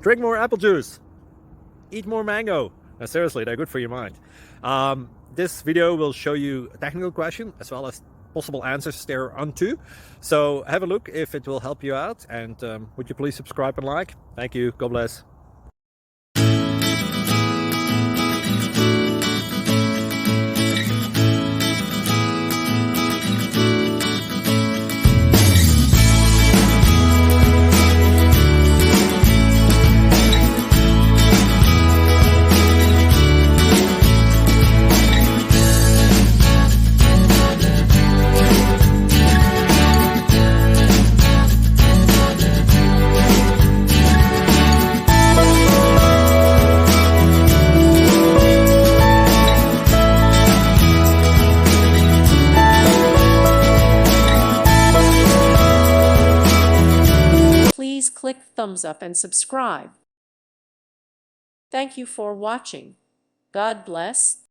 Drink more apple juice. Eat more mango. Now, seriously, they're good for your mind. This video will show you a technical question as well as possible answers thereunto. So have a look if it will help you out, and would you please subscribe and like? Thank you. God bless. Please click thumbs up and subscribe. Thank you for watching. God bless.